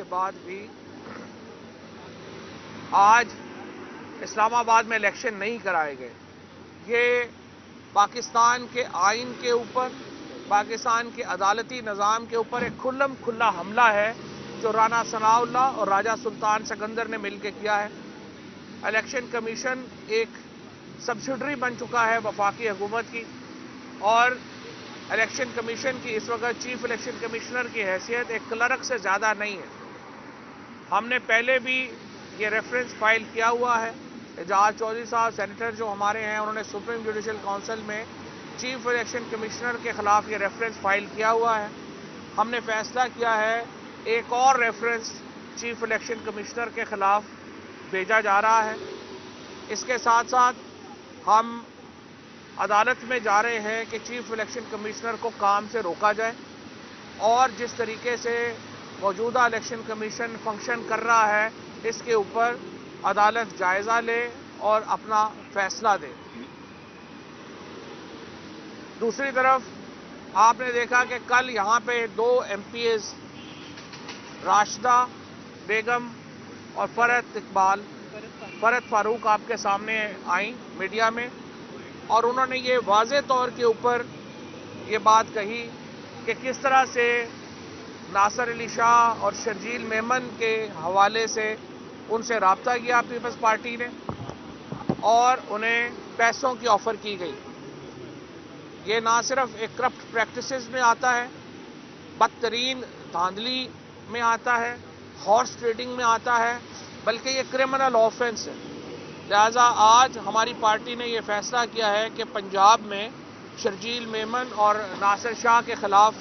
के बाद भी आज इस्लामाबाद में इलेक्शन नहीं कराए गए, ये पाकिस्तान के आइन के ऊपर, पाकिस्तान के अदालती निज़ाम के ऊपर एक खुल्लम खुल्ला हमला है जो राना सनाउल्लाह और राजा सुल्तान सिकंदर ने मिलकर किया है। इलेक्शन कमीशन एक सब्सिडरी बन चुका है वफाकी हुकूमत की, और इलेक्शन कमीशन की इस वक्त चीफ इलेक्शन कमिश्नर की हैसियत एक क्लर्क से ज़्यादा नहीं है। हमने पहले भी ये रेफरेंस फाइल किया हुआ है। एजाज चौधरी साहब सेनेटर जो हमारे हैं, उन्होंने सुप्रीम जुडिशल काउंसिल में चीफ इलेक्शन कमिश्नर के खिलाफ ये रेफरेंस फाइल किया हुआ है। हमने फैसला किया है एक और रेफरेंस चीफ इलेक्शन कमिश्नर के खिलाफ भेजा जा रहा है। इसके साथ साथ हम अदालत में जा रहे हैं कि चीफ इलेक्शन कमिश्नर को काम से रोका जाए, और जिस तरीके से मौजूदा इलेक्शन कमीशन फंक्शन कर रहा है इसके ऊपर अदालत जायजा ले और अपना फैसला दे। दूसरी तरफ आपने देखा कि कल यहां पे 2 MPs राशिदा बेगम और फरहत फारूक आपके सामने आई मीडिया में, और उन्होंने ये वाज़े तौर के ऊपर ये बात कही कि किस तरह से नासिर अली शाह और शर्जील मेमन के हवाले से उनसे रब्ता किया पीपल्स पार्टी ने और उन्हें पैसों की ऑफ़र की गई। ये ना सिर्फ एक करप्ट प्रैक्टिसेस में आता है, बदतरीन धांधली में आता है, हॉर्स ट्रेडिंग में आता है, बल्कि ये क्रिमिनल ऑफेंस है। लिहाजा आज हमारी पार्टी ने यह फैसला किया है कि पंजाब में शर्जील मेमन और नासिर शाह के खिलाफ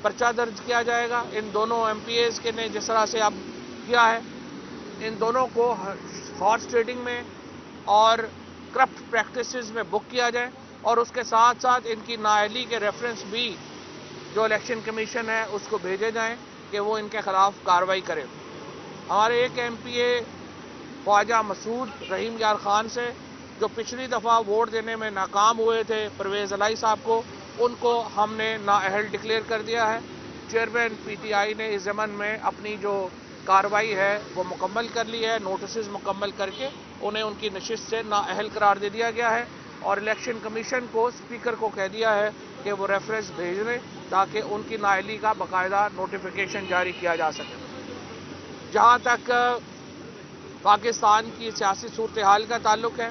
पर्चा दर्ज किया जाएगा। इन दोनों MPs के ने जिस तरह से अब किया है, इन दोनों को हॉर्स ट्रेडिंग में और करप्ट प्रैक्टिसेस में बुक किया जाए, और उसके साथ साथ इनकी नाअहली के रेफरेंस भी जो इलेक्शन कमीशन है उसको भेजे जाएं कि वो इनके खिलाफ कार्रवाई करे। हमारे एक MPA ख्वाजा मसूद रहीम यार खान से जो पिछली दफ़ा वोट देने में नाकाम हुए थे परवेज़ अलाई साहब को, उनको हमने नाअहल डिक्लेयर कर दिया है। चेयरमैन PTI ने इस ज़मन में अपनी जो कार्रवाई है वो मुकम्मल कर ली है। नोटिस मुकम्मल करके उन्हें उनकी नशिस्त से नाअहल करार दे दिया गया है, और इलेक्शन कमीशन को स्पीकर को कह दिया है कि वो रेफरेंस भेज दें ताकि उनकी नाअहली का बाकायदा नोटिफिकेशन जारी किया जा सके। जहाँ तक पाकिस्तान की सियासी सूरत हाल का ताल्लुक है,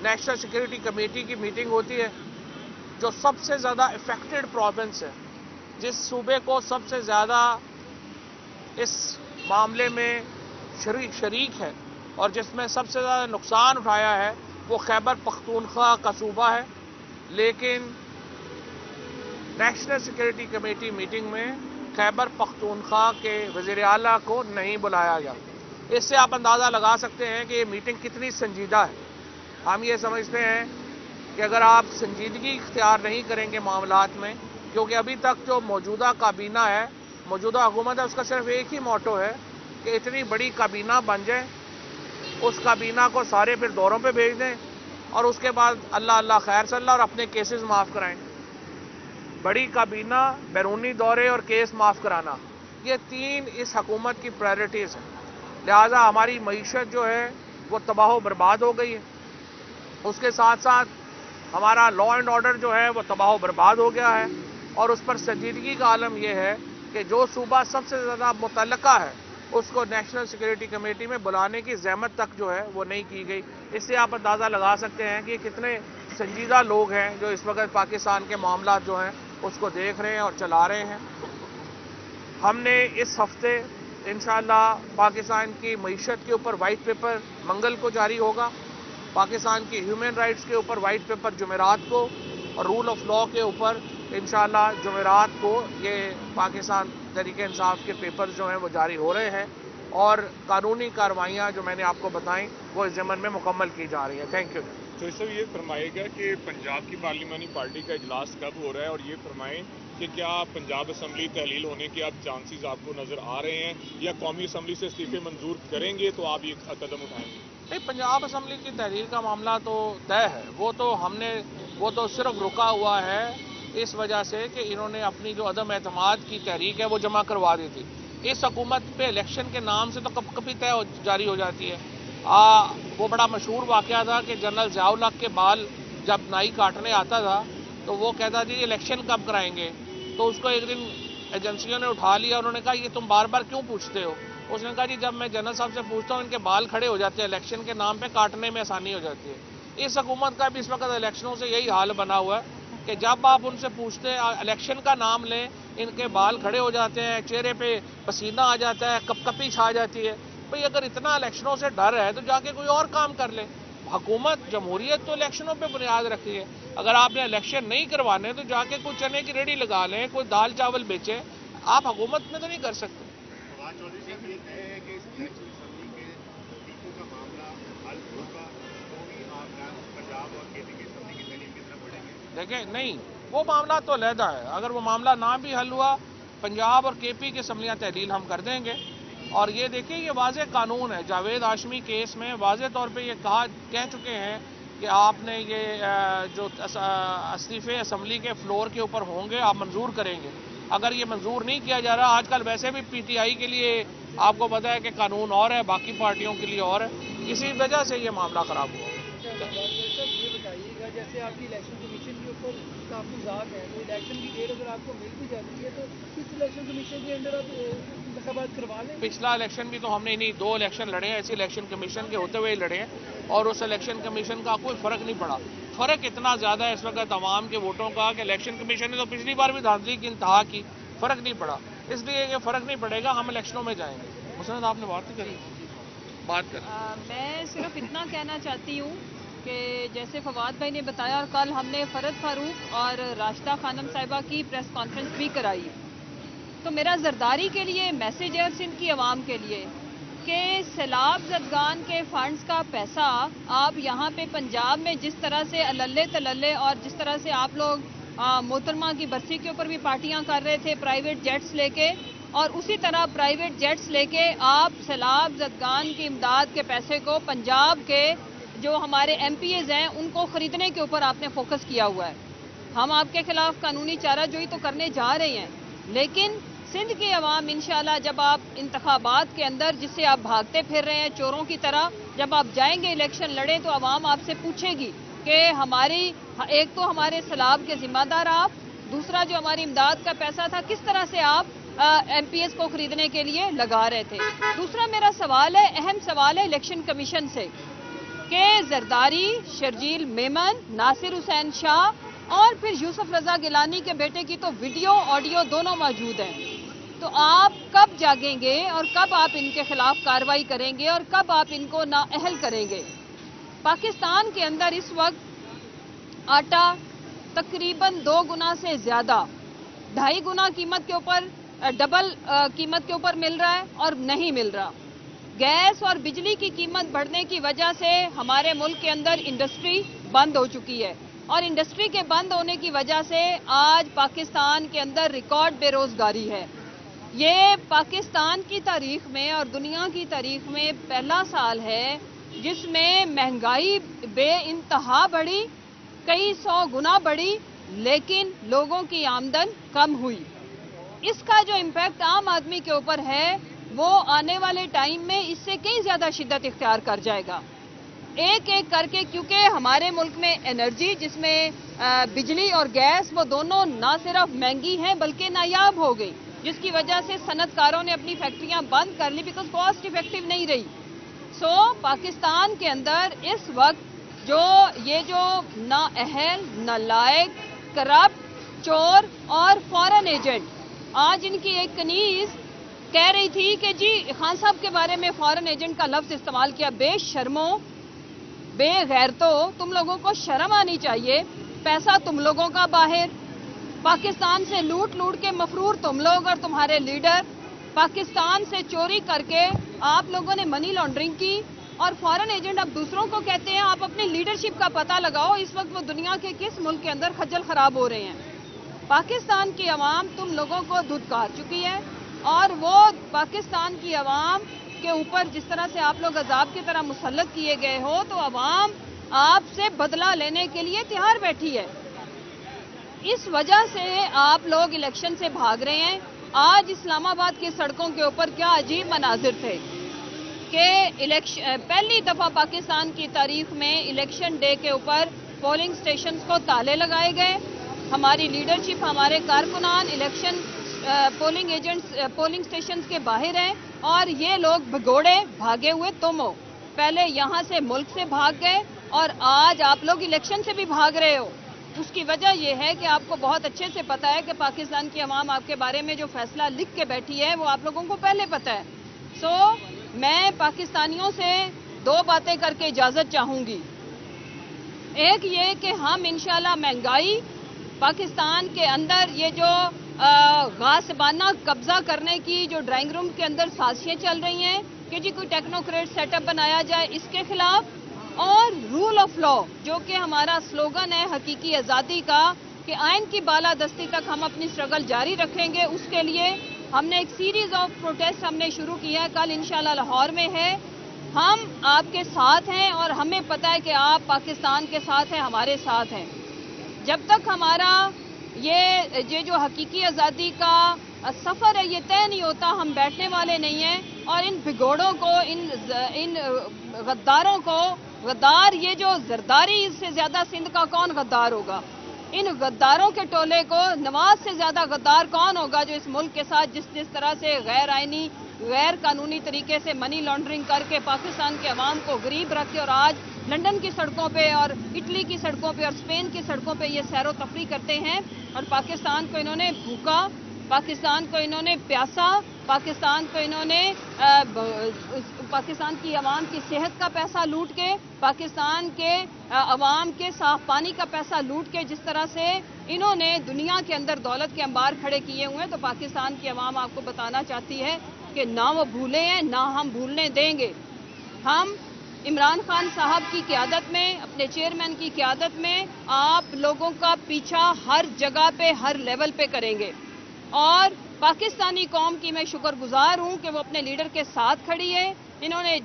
नेशनल सिक्योरिटी कमेटी की मीटिंग होती है। जो सबसे ज़्यादा इफेक्टेड प्रोविंस है, जिस सूबे को सबसे ज़्यादा इस मामले में शरीक है और जिसमें सबसे ज़्यादा नुकसान उठाया है, वो खैबर पख्तूनख्वा का सूबा है। लेकिन नेशनल सिक्योरिटी कमेटी मीटिंग में खैबर पख्तूनख्वा के वज़ीर आला को नहीं बुलाया गया। इससे आप अंदाज़ा लगा सकते हैं कि ये मीटिंग कितनी संजीदा है। हम ये समझते हैं कि अगर आप संजीदगी इख्तियार नहीं करेंगे मामलात में, क्योंकि अभी तक जो मौजूदा काबीना है, मौजूदा हुकूमत है, उसका सिर्फ एक ही मोटो है कि इतनी बड़ी काबीना बन जाए, उस काबीना को सारे फिर दौरों पे भेज दें और उसके बाद अल्लाह अल्लाह खैर सल्ला और अपने केसेस माफ़ कराएं। बड़ी काबीना, बैरूनी दौरे और केस माफ़ कराना, ये 3 इस हुकूमत की प्रायोरिटीज़ हैं। लिहाजा हमारी मईशत जो है वो तबाह बर्बाद हो गई है। उसके साथ साथ हमारा लॉ एंड ऑर्डर जो है वो तबाह बर्बाद हो गया है, और उस पर संजीदगी का आलम यह है कि जो सूबा सबसे ज़्यादा मुतल्लका है उसको नेशनल सिक्योरिटी कमेटी में बुलाने की ज़हमत तक जो है वो नहीं की गई। इससे आप अंदाज़ा लगा सकते हैं कि कितने संजीदा लोग हैं जो इस वक्त पाकिस्तान के मामला जो हैं उसको देख रहे हैं और चला रहे हैं। हमने इस हफ्ते इंशाअल्लाह पाकिस्तान की मईशत के ऊपर वाइट पेपर मंगल को जारी होगा, पाकिस्तान की ह्यूमन राइट्स के ऊपर वाइट पेपर जुमेरात को, और रूल ऑफ लॉ के ऊपर इंशाअल्लाह जुमेरात को ये पाकिस्तान तहरीक इंसाफ के पेपर्स जो हैं वो जारी हो रहे हैं, और कानूनी कार्रवाइयाँ जो मैंने आपको बताई वो इस ज़मन में मुकम्मल की जा रही हैं। Thank you. तो इस ये फरमाएगा कि पंजाब की पार्लिमानी पार्टी का इजलास कब हो रहा है, और ये फरमाएं कि क्या पंजाब असम्बली तहलील होने के अब चांसेस आपको नज़र आ रहे हैं, या कौमी असम्बली से इस्तीफे मंजूर करेंगे तो आप ये कदम उठाएंगे? नहीं, पंजाब असम्बली की तहरीर का मामला तो तय है। वो तो सिर्फ रुका हुआ है इस वजह से कि इन्होंने अपनी जो अदम एतमाद की तहरीक है वो जमा करवा दी थी। इस हुकूमत पे इलेक्शन के नाम से तो कभी तय जारी हो जाती है। वो बड़ा मशहूर वाक़या था कि जनरल ज़ियाउल हक के बाल जब नाई काटने आता था तो वो कहता जी इलेक्शन कब कराएंगे, तो उसको एक दिन एजेंसियों ने उठा लिया, उन्होंने कहा ये तुम बार बार क्यों पूछते हो। उसने कहा जी जब मैं जनरल साहब से पूछता हूँ इनके बाल खड़े हो जाते हैं, इलेक्शन के नाम पे काटने में आसानी हो जाती है। इस हुकूमत का भी इस वक्त इलेक्शनों से यही हाल बना हुआ है कि जब आप उनसे पूछते हैं इलेक्शन का नाम लें, इनके बाल खड़े हो जाते हैं, चेहरे पे पसीना आ जाता है, कपकपी छा जाती है। भाई अगर इतना इलेक्शनों से डर है तो जाके कोई और काम कर ले। हुकूमत जमहूरियत तो इलेक्शनों पे बुनियाद रखी है। अगर आपने इलेक्शन नहीं करवाने तो जाके कोई चने की रेडी लगा लें, कोई दाल चावल बेचे, आप हुकूमत में तो नहीं कर सकते। देखें नहीं, वो मामला तो अलहदा है। अगर वो मामला ना भी हल हुआ, पंजाब और केपी की असम्बलियाँ तहलील हम कर देंगे। और ये देखिए ये वाज़ेह कानून है, जावेद हाशमी केस में वाज़ेह तौर पे ये कह चुके हैं कि आपने ये जो इस्तीफ़े असम्बली के फ्लोर के ऊपर होंगे आप मंजूर करेंगे। अगर ये मंजूर नहीं किया जा रहा, आजकल वैसे भी पीटीआई के लिए आपको पता है कि कानून और है, बाकी पार्टियों के लिए और है, इसी वजह से ये मामला ख़राब हुआ। जैसे आपकी इलेक्शन कमीशन के ऊपर तहफ़्फ़ुज़ात हैं, तो इलेक्शन की डेट अगर आपको मिल भी जाती है तो किस इलेक्शन कमीशन के अंदर आप इंतख़ाबात करवा लें? पिछला इलेक्शन भी तो हमने नहीं 2 इलेक्शन लड़े हैं, ऐसे इलेक्शन कमीशन के होते हुए लड़े हैं और उस इलेक्शन कमीशन का कोई फ़र्क नहीं पड़ा। फ़र्क इतना ज़्यादा है इस वक्त आवाम के वोटों का कि इलेक्शन कमीशन ने तो पिछली बार भी धांधली की इंतहा की, फ़र्क नहीं पड़ा। इसलिए ये फ़र्क नहीं पड़ेगा, हम इलेक्शनों में जाएंगे। मुसन्नत आपने बात करी, बात कर। मैं सिर्फ इतना कहना चाहती हूँ कि जैसे फवाद भाई ने बताया, और कल हमने फरत फारूक और राशिदा खानम साहिबा की प्रेस कॉन्फ्रेंस भी कराई, तो मेरा जरदारी के लिए मैसेज है और सिंध की आवाम के लिए कि सैलाब ज़दगान के फंड्स का पैसा आप यहाँ पे पंजाब में जिस तरह से अल्ले तल्ले और जिस तरह से आप लोग मोहतरमा की बरसी के ऊपर भी पार्टियाँ कर रहे थे प्राइवेट जेट्स लेके, और उसी तरह प्राइवेट जेट्स लेके आप सैलाब ज़दगान की इमदाद के पैसे को पंजाब के जो हमारे MPs हैं उनको ख़रीदने के ऊपर आपने फोकस किया हुआ है। हम आपके खिलाफ कानूनी चाराजोई तो करने जा रहे हैं, लेकिन सिंध की आवाम इंशाल्लाह जब आप इंतखाबात के अंदर जिससे आप भागते फिर रहे हैं चोरों की तरह, जब आप जाएंगे इलेक्शन लड़े तो आवाम आपसे पूछेगी कि हमारी एक तो हमारे सैलाब के जिम्मेदार आप, दूसरा जो हमारी इमदाद का पैसा था किस तरह से आप MPs को खरीदने के लिए लगा रहे थे। दूसरा मेरा सवाल है, अहम सवाल है इलेक्शन कमीशन से कि जरदारी, शर्जील मेमन, नासिर हुसैन शाह और फिर यूसुफ रजा गिलानी के बेटे की तो वीडियो ऑडियो दोनों मौजूद हैं। तो आप कब जागेंगे और कब आप इनके खिलाफ कार्रवाई करेंगे और कब आप इनको नाअहल करेंगे? पाकिस्तान के अंदर इस वक्त आटा तकरीबन 2 गुना से ज़्यादा, 2.5 गुना कीमत के ऊपर, डबल कीमत के ऊपर मिल रहा है और नहीं मिल रहा। गैस और बिजली की कीमत बढ़ने की वजह से हमारे मुल्क के अंदर इंडस्ट्री बंद हो चुकी है और इंडस्ट्री के बंद होने की वजह से आज पाकिस्तान के अंदर रिकॉर्ड बेरोजगारी है। ये पाकिस्तान की तारीख में और दुनिया की तारीख में पहला साल है जिसमें महंगाई बेइंतहा बढ़ी, कई 100 गुना बढ़ी, लेकिन लोगों की आमदन कम हुई। इसका जो इम्पैक्ट आम आदमी के ऊपर है वो आने वाले टाइम में इससे कई ज़्यादा शिद्दत इख्तियार कर जाएगा। एक एक करके, क्योंकि हमारे मुल्क में एनर्जी जिसमें बिजली और गैस वो दोनों ना सिर्फ महंगी हैं बल्कि नायाब हो गई, जिसकी वजह से सनतकारों ने अपनी फैक्ट्रियां बंद कर ली बिकॉज कॉस्ट इफेक्टिव नहीं रही। पाकिस्तान के अंदर इस वक्त जो नाअहल, नालायक, करप्ट, चोर और फॉरेन एजेंट, आज इनकी एक कनीज कह रही थी कि जी खान साहब के बारे में फॉरेन एजेंट का लफ्ज इस्तेमाल किया। बेशर्मो, बेगैरतो, तुम लोगों को शर्म आनी चाहिए। पैसा तुम लोगों का बाहर, पाकिस्तान से लूट लूट के मफरूर तुम लोग और तुम्हारे लीडर, पाकिस्तान से चोरी करके आप लोगों ने मनी लॉन्ड्रिंग की और फॉरेन एजेंट अब दूसरों को कहते हैं। आप अपनी लीडरशिप का पता लगाओ, इस वक्त वो दुनिया के किस मुल्क के अंदर खज्जल खराब हो रहे हैं। पाकिस्तान की आवाम तुम लोगों को धुतकार चुकी है और वो पाकिस्तान की आवाम के ऊपर जिस तरह से आप लोग अजाब की तरह मुसल्लत किए गए हो, तो आवाम आपसे बदला लेने के लिए तैयार बैठी है। इस वजह से आप लोग इलेक्शन से भाग रहे हैं। آج اسلام آباد کی سڑکوں کے اوپر کیا عجیب مناظر تھے کہ پہلی دفعہ پاکستان کی تاریخ میں الیکشن ڈے کے اوپر پولنگ سٹیشنز کو تالے لگائے گئے. ہماری لیڈرشپ، ہمارے کارکنان election polling agents polling stations کے باہر ہیں اور یہ لوگ بھگوڑے بھاگے ہوئے تم ہو. پہلے یہاں سے ملک سے بھاگ گئے اور آج آپ لوگ الیکشن سے بھی بھاگ رہے ہو. اس کی وجہ یہ ہے کہ آپ کو بہت اچھے سے پتا ہے کہ پاکستان کی عوام آپ کے بارے میں جو فیصلہ لکھ کے بیٹھی ہے وہ آپ لوگوں کو پہلے پتا ہے. میں پاکستانیوں سے دو باتیں کر کے اجازت چاہوں گی. ایک یہ کہ ہم انشاءاللہ مہنگائی، پاکستان کے اندر یہ جو غاصبانہ قبضہ کرنے کی جو ڈرائنگ روم کے اندر سازشیں چل رہی ہیں کہ جی کوئی ٹیکنوکریٹ سیٹ اپ بنایا جائے، اس کے خلاف، اور رول آف لا جو کہ ہمارا سلوگن ہے حقیقی آزادی کا کہ آئین کی بالادستی تک ہم اپنی سٹرگل جاری رکھیں گے. اس کے لیے ہم نے ایک سیریز آف پروٹیسٹ ہم نے شروع کیا ہے. کل انشاءاللہ لاہور میں ہے. ہم آپ کے ساتھ ہیں اور ہمیں پتہ ہے کہ آپ پاکستان کے ساتھ ہیں، ہمارے ساتھ ہیں. جب تک ہمارا یہ جو حقیقی آزادی کا سفر ہے یہ طے نہیں ہوتا، ہم بیٹھنے والے نہیں ہیں. اور ان بھگوڑوں کو، ان غداروں کو، غدار یہ جو زرداری، اس سے زیادہ سندھ کا کون غدار ہوگا؟ ان غداروں کے ٹولے کو نواز سے زیادہ غدار کون ہوگا جو اس ملک کے ساتھ جس طرح سے غیر آئینی، غیر قانونی طریقے سے منی لانڈرنگ کر کے پاکستان کے عوام کو غریب رکھے اور آج لندن کی سڑکوں پہ اور اٹلی کی سڑکوں پہ اور اسپین کی سڑکوں پہ یہ سیر و تفریح کرتے ہیں. اور پاکستان کو انہوں نے بھوکا، پاکستان کو انہوں نے پیاسا، پاکستان کو انہوں نے پاکستان کی عوام کی صحت کا پیسہ لوٹ کے، پاکستان کے عوام کے صاف پانی کا پیسہ لوٹ کے جس طرح سے انہوں نے دنیا کے اندر دولت کے انبار کھڑے کیے ہوئے ہیں، تو پاکستان کی عوام آپ کو بتانا چاہتی ہے کہ نہ وہ بھولے ہیں، نہ ہم بھولنے دیں گے. ہم عمران خان صاحب کی قیادت میں، اپنے چیئرمین کی قیادت میں آپ لوگوں کا پیچھا ہر جگہ پہ، ہر لیول پہ کریں گے. اور پاکستانی قوم کی میں شکر گزار ہوں کہ وہ اپنے لیڈر کے ساتھ کھڑی ہے. انہوں نے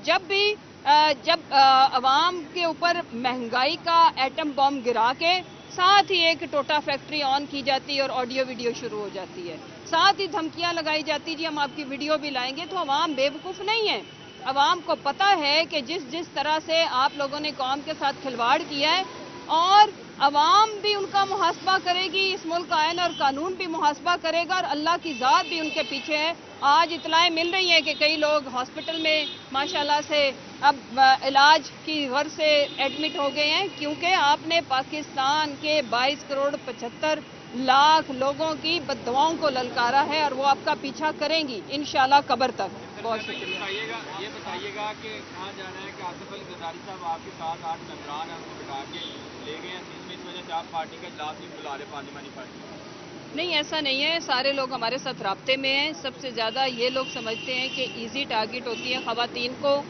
جب عوام کے اوپر مہنگائی کا ایٹم بم گرا کے ساتھ ہی ایک ٹوٹا فیکٹری آن کی جاتی ہے اور آڈیو ویڈیو شروع ہو جاتی ہے، ساتھ ہی دھمکیاں لگائی جاتی جی ہم آپ کی ویڈیو بھی لائیں گے، تو عوام بے وقوف نہیں ہے. عوام کو پتہ ہے کہ جس طرح سے آپ لوگوں نے قوم کے ساتھ کھلواڑ کیا ہے، اور عوام بھی ان کا محاسبہ کرے گی، اس ملک کا آئین اور قانون بھی محاسبہ کرے گا، اور اللہ کی ذات بھی ان کے پیچھے ہے. آج اطلاعیں مل رہی ہیں کہ کئی لوگ ہاسپٹل میں ماشاءاللہ سے اب علاج کی غرض سے ایڈمٹ ہو گئے ہیں، کیونکہ آپ نے پاکستان کے 22 کروڑ 75 لاکھ لوگوں کی بددعاؤں کو للکارا ہے، اور وہ آپ کا پیچھا کریں گی انشاءاللہ قبر تک. بہت شکریہ. یہ بتائیے گا کہ کہاں جانا ہے کہ آصف علی زرداری صاحب آپ کے ساتھ 8 ممبران ہیں ان کو بٹھا کے لے گئے ہیں، اس وجہ سے آپ پارٹی کا اجلاس نہیں بلا رہے پارلیمانی پارٹی؟ نہیں، ایسا نہیں ہے. سارے لوگ ہمارے ساتھ رابطے میں ہیں. سب سے زیادہ یہ لوگ سمجھتے ہیں کہ ایزی ٹارگٹ ہوتی ہے خواتین کو.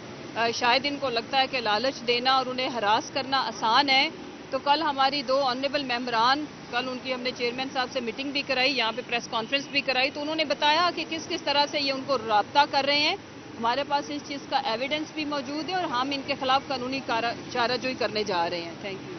شاید ان کو لگتا ہے کہ لالچ دینا اور انہیں ہراس کرنا آسان ہے. تو کل ہماری 2 آنریبل ممبران، کل ان کی ہم نے چیئرمین صاحب سے میٹنگ بھی کرائی، یہاں پہ پریس کانفرنس بھی کرائی، تو انہوں نے بتایا کہ کس طرح سے یہ ان کو رابطہ کر رہے ہیں. ہمارے پاس اس چیز کا ایویڈنس بھی موجود ہے اور ہم ان کے خلاف قانونی چارہ جوئی کرنے جا رہے ہیں. Thank you.